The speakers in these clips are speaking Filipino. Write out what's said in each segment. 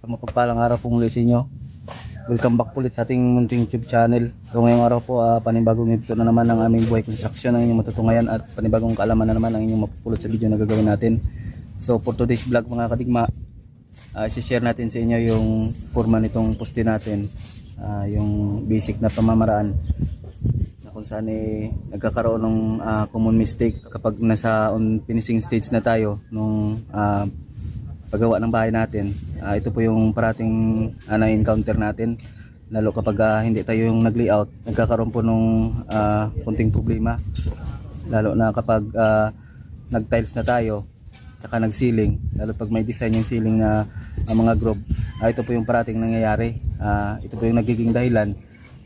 Mapagpalang araw po muli sa inyo. Welcome back ulit sa ating munting YouTube channel. So ngayong araw po, panibagong episode na naman ng aming buhay construction ang inyong matutungayan at panibagong kaalaman na naman ang inyong mapupulot sa video na gagawin natin. So for today's vlog mga kadigma, i-share natin sa inyo yung forma nitong poste natin, yung basic na pamamaraan na kung saan nagkakaroon ng common mistake kapag nasa finishing stage na tayo nung paggawa ng bahay natin. Ito po yung parating na-encounter natin, lalo kapag hindi tayo yung nag-layout, nagkakaroon po nung kunting problema, lalo na kapag nag-tiles na tayo tsaka nag-ceiling, lalo pag may design yung ceiling na mga groove. Ito po yung parating nangyayari. Ito po yung nagiging dahilan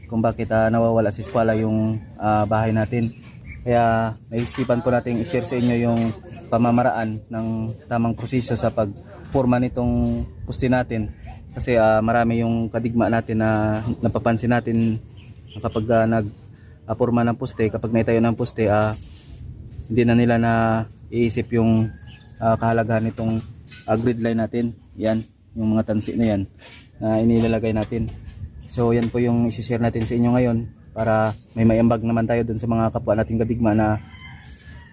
kung bakit nawawala sa eskwela yung bahay natin. Kaya naisipan po natin i-share sa inyo yung pamamaraan ng tamang proseso sa pagforma nitong poste natin. Kasi marami yung kadigma natin na napapansin natin kapag nag-forma ng poste, kapag naitayo ng poste, hindi na nila na iisip yung kahalagahan nitong grid line natin. Yan, yung mga tansi na yan na inilalagay natin. So yan po yung isi-share natin sa inyo ngayon, para may maiambag naman tayo dun sa mga kapwa nating kadigma na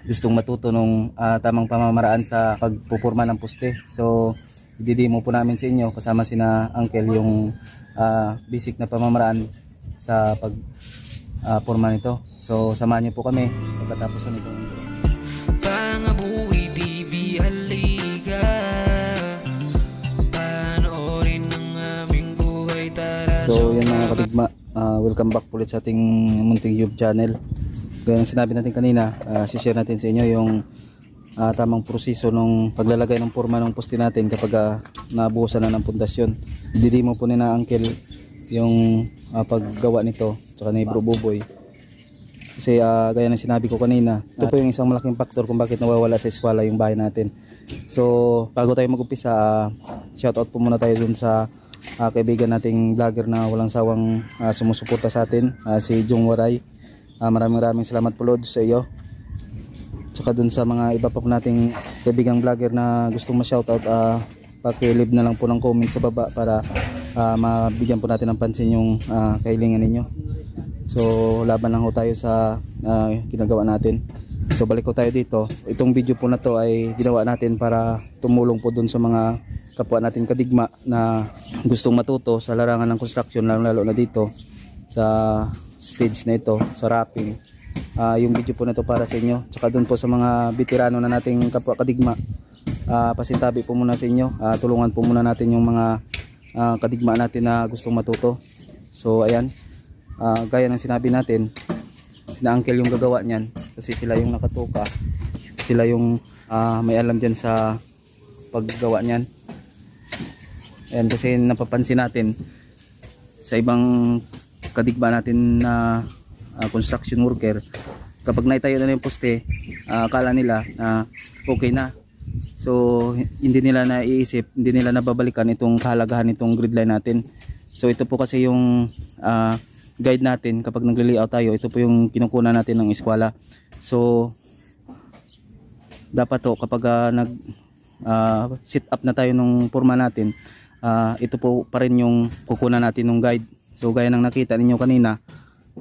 gustong matuto ng tamang pamamaraan sa pagpupurma ng poste. So i-demo po namin sa inyo kasama sina Uncle yung basic na pamamaraan sa pagpurma nito. So samahan niyo po kami pagkatapos nito. Pangabuhi TV halika, panoorin ang aming buhay, tara. So yan mga kadigma, welcome back ulit sa ating munting YouTube channel. Gaya ng sinabi natin kanina, share natin sa inyo yung tamang proseso ng paglalagay ng forma ng poste natin kapag nabuhusan na ng pundasyon. Didimo po ni na Uncle yung paggawa nito tsaka ni Bro Buboy. Kasi gaya ng sinabi ko kanina, ito po yung isang malaking faktor kung bakit nawawala sa eskwela yung bahay natin. So bago tayo mag-umpisa, shoutout po muna tayo dun sa kaibigan nating vlogger na walang sawang sumusuporta sa atin, si Jong Waray. Maraming salamat po Lord sa iyo. Tsaka dun sa mga iba pa po nating kaibigang vlogger na gustong ma-shoutout, paki-leave na lang po ng comment sa baba para mabigyan po natin ng pansin yung kahilingan ninyo. So laban lang ho tayo sa ginagawa natin. So balik ko tayo dito. Itong video po na to ay ginawa natin para tumulong po dun sa mga kapwa natin kadigma na gustong matuto sa larangan ng construction, lalo na dito sa stage na ito, sa wrapping. Yung video po na to para sa inyo. Tsaka dun po sa mga veterano na nating kapwa kadigma, pasintabi po muna sa inyo. Tulungan po muna natin yung mga kadigma natin na gustong matuto. So ayan, gaya ng sinabi natin, sina Uncle yung gagawa niyan kasi sila yung nakatuka, sila yung may alam dyan sa paggawa niyan. Ayan, kasi napapansin natin sa ibang kadigma natin na construction worker, kapag naitayo na yung poste, akala nila na okay na. So hindi nila naiisip, hindi nila nababalikan itong kahalagahan nitong grid line natin. So ito po kasi yung guide natin kapag nagli-layout tayo. Ito po yung kinukunan natin ng eskwela. So dapat to kapag nag sit up na tayo nung forma natin, ito po pa rin yung kukunan natin ng guide. So gaya ng nakita ninyo kanina,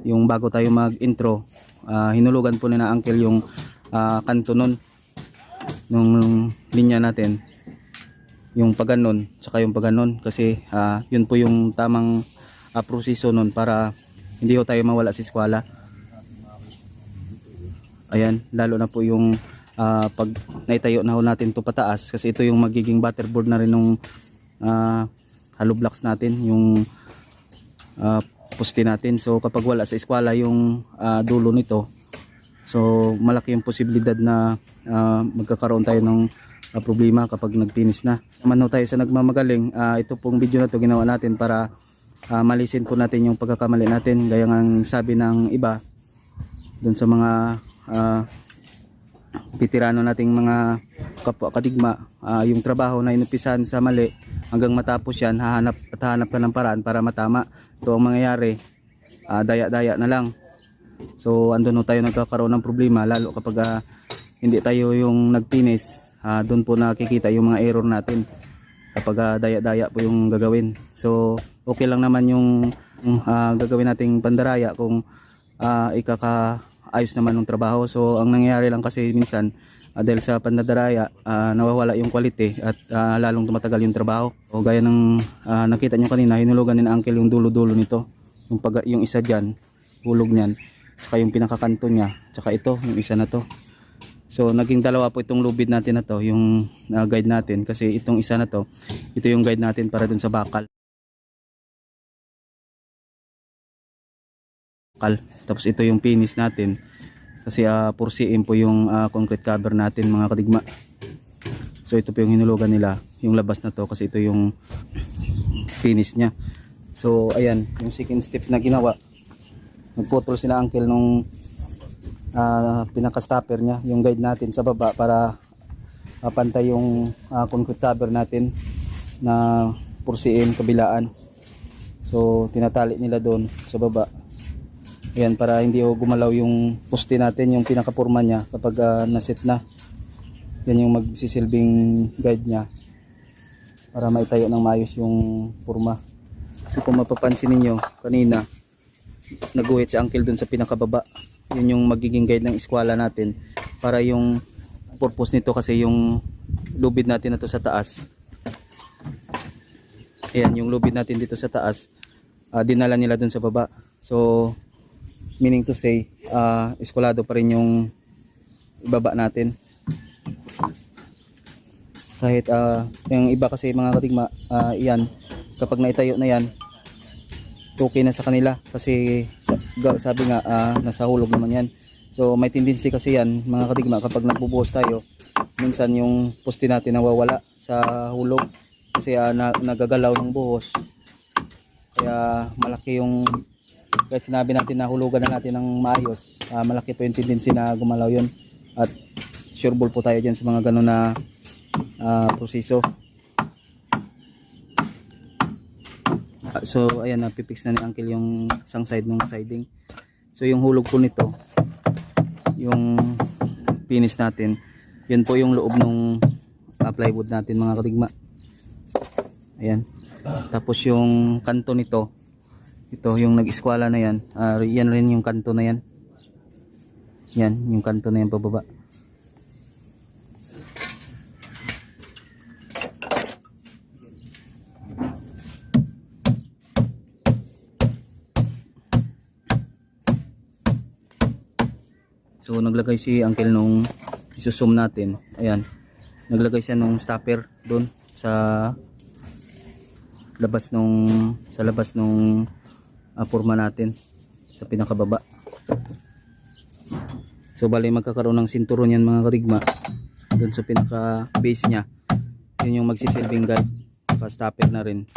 yung bago tayo mag-intro, hinulugan po ni na Uncle yung kanto nun nung linya natin, yung paganon tsaka yung paganon, kasi yun po yung tamang proseso nun para hindi ho tayo mawala sa eskwela. Ayan, lalo na po yung pag naitayo na ho natin to pataas, kasi ito yung magiging butterboard na rin nung hollow blocks natin, yung poste natin. So kapag wala sa eskwela yung dulo nito, so malaki yung posibilidad na magkakaroon tayo ng problema kapag nagfinish na. Naman ho tayo sa nagmamagaling, ito pong video na to ginawa natin para malisin po natin yung pagkakamali natin. Gaya ng sabi ng iba dun sa mga veterano nating mga kapwa kadigma, yung trabaho na inumpisahan sa mali, hanggang matapos yan hahanap ka ng paraan para matama. So ang mangyayari, daya-daya na lang. So andun tayo nagkakaroon ng problema, lalo kapag hindi tayo yung nagfinish. Doon po nakikita yung mga error natin. kapag daya-daya po yung gagawin. So okay lang naman yung gagawin nating pandaraya kung ikakaayos naman ng trabaho. So ang nangyayari lang kasi minsan dahil sa pandadaraya nawawala yung quality at lalong tumatagal yung trabaho. O gaya ng nakita nyo kanina, hinulugan ni Uncle yung dulo-dulo nito, yung isa dyan, hulog nyan, saka yung pinakakanto nya, saka ito, yung isa na to. So naging dalawa po itong lubid natin na to, yung guide natin, kasi itong isa na to, ito yung guide natin para dun sa bakal. Tapos ito yung finish natin, kasi 4cm po yung concrete cover natin mga kadigma. So ito po yung hinulugan nila, yung labas na to, kasi ito yung finish nya. So ayan, yung second step na ginawa, nagputol sila Uncle nung pinaka-stopper nya, yung guide natin sa baba para pantay yung concrete cover natin na 4cm kabilaan. So tinatali nila doon sa baba. Ayan, para hindi gumalaw yung poste natin, yung pinaka-purma nya kapag naset na. Yan yung magsisilbing guide nya para maitayo ng maayos yung purma. So kung mapapansin niyo kanina, naguhit si Uncle dun sa pinakababa. Yun yung magiging guide ng eskwela natin, para yung purpose nito kasi yung lubid natin na to sa taas. Ayan, yung lubid natin dito sa taas, dinala nila dun sa baba. So meaning to say, eskwelado pa rin yung ibaba natin. Kahit yung iba kasi mga kadigma, yan, kapag naitayo na yan, okay na sa kanila, kasi sabi nga nasa hulog naman yan. So may tendency kasi yan mga kadigma, kapag nagbubuhos tayo, minsan yung poste natin nawawala sa hulog kasi nagagalaw ng buhos. Kaya malaki yung, kahit sinabi natin na hulugan na natin ng maayos, malaki po yung tendency na gumalaw yun. At sureball po tayo dyan sa mga ganun na proseso. So ayan, napipix na ni Uncle yung isang side ng siding. So yung hulog po nito, yung finish natin, yun po yung loob ng plywood natin mga kadigma. Ayan. Tapos yung kanto nito, ito yung nag-eskwala na yan, yan rin yung kanto na yan. Yan yung kanto na yan pababa. So naglagay si Uncle nung isusum natin. Ayan. Naglagay siya nung stopper doon sa labas nung forma natin sa pinakababa. So bali magkakaroon ng sinturon yan mga kadigma doon sa pinaka base nya. Yun yung magsisilbing guide, pa stopper na rin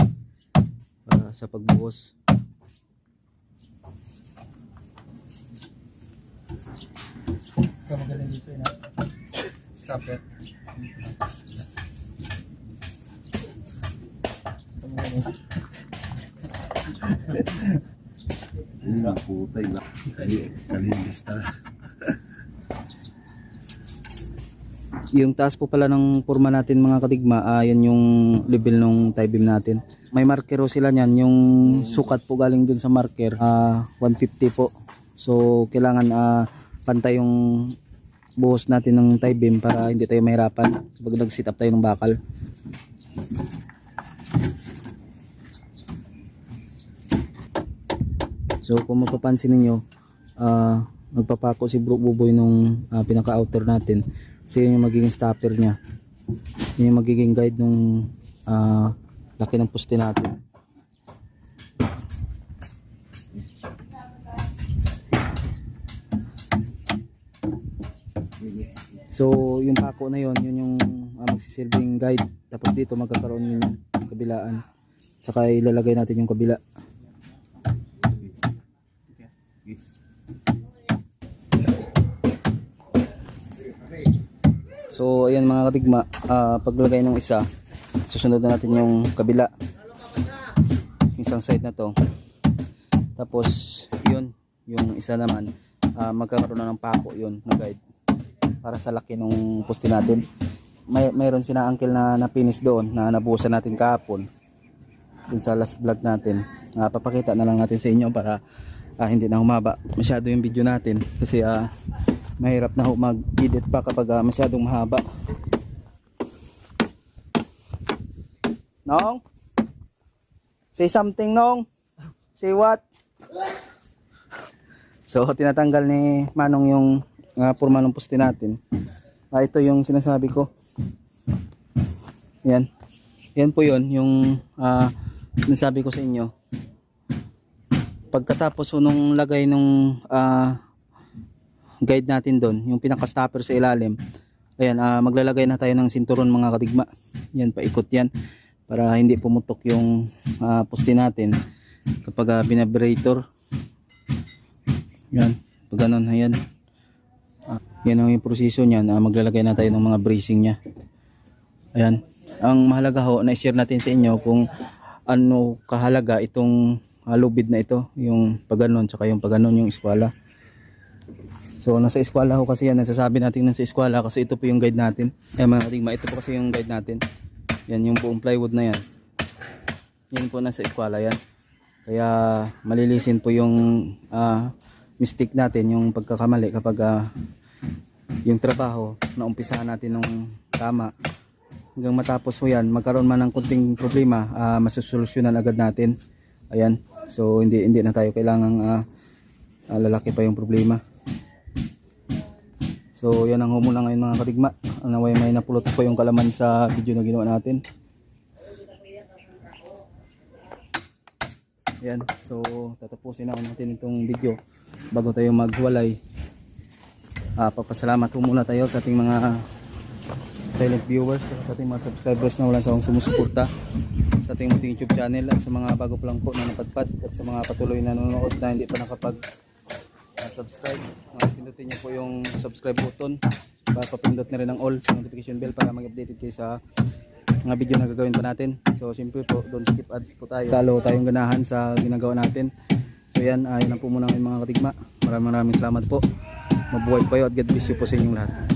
para sa pagbuhos. Magaling dito yun, stopper. Ini na putay na. Kalinis na. Yung taas po pala ng forma natin mga kadigma, yan yung level ng tie beam natin. May marker sila niyan, yung sukat po galing dun sa marker, 150 po. So kailangan pantay yung buhos natin ng tie beam para hindi tayo mahirapan kapag nag-sit up tayo ng bakal. So kung mapapansin niyo, magpapako si Bro Buboy nung pinaka-outer natin. So yun yung magiging stopper niya. Yun yung magiging guide nung laki ng poste natin. So yung pako na yun yung magsisilbing guide. Tapos dito magkakaroon yung kabilaan. Saka ilalagay natin yung kabila. So ayan mga katigma, paglagay ng isa, susunod na natin yung kabila, isang side na to. Tapos yun, yung isa naman, magkakaroon na ng pako yun na guide para sa laki ng poste natin. mayroon sina uncle na napinis doon na nabuhusan natin kahapon dun sa last vlog natin. Papakita na lang natin sa inyo para hindi na humaba masyado yung video natin kasi mahirap na mag-edit pa kapag masyadong mahaba. Nong? Say something, Nong. Say what? So tinatanggal ni Manong yung purma ng poste natin. Ito yung sinasabi ko. Yan. Yan po yun yung sinasabi ko sa inyo. Pagkatapos nung lagay nung guide natin doon, yung pinaka-stopper sa ilalim, ayan, maglalagay na tayo ng sinturon mga kadigma. Yan, paikot yan para hindi pumutok yung poste natin kapag binabrator. Yan, pag ganun, ayan. Yan ang yung proseso niyan. Maglalagay na tayo ng mga bracing nya. Ayan. Ang mahalaga ho, na-share natin sa inyo kung ano kahalaga itong lubid na ito, yung paganon tsaka yung paganon yung eskwala. So nasa eskwala ho kasi yan, nasasabi natin nasa eskwala kasi ito po yung guide natin. Mga kadigma, ito po kasi yung guide natin. Yan yung buong plywood na yan. Yan po nasa eskwala yan. Kaya malilisin po yung mistake natin, yung pagkakamali kapag yung trabaho na umpisahan natin ng tama. Hanggang matapos po yan, magkaroon man ng kunting problema, masusolusyonan agad natin. Ayan. So hindi na tayo kailangang lalaki pa yung problema. So yan ang humula ngayon mga kadigma. Naway may napulot po yung kalaman sa video na ginawa natin. Ayan. So tatapusin na natin itong video bago tayo maghuwalay. Papasalamat po muna tayo sa ating mga silent viewers, sa ating mga subscribers na wala sawang sumusuporta sa ating munting YouTube channel, at sa mga bago pa lang po na napadpad, at sa mga patuloy na nanonood na hindi pa nakapag-subscribe. Pindutin niyo po yung subscribe button, papindot na rin ang all sa notification bell para mag-updated kayo sa mga video na gagawin pa natin. So siyempre po, don't skip ads po tayo. Talo tayong ganahan sa ginagawa natin. So yan, yun lang po muna ng mga katigma. Maraming salamat po. Mabuhay po kayo at God bless you po sa inyong lahat.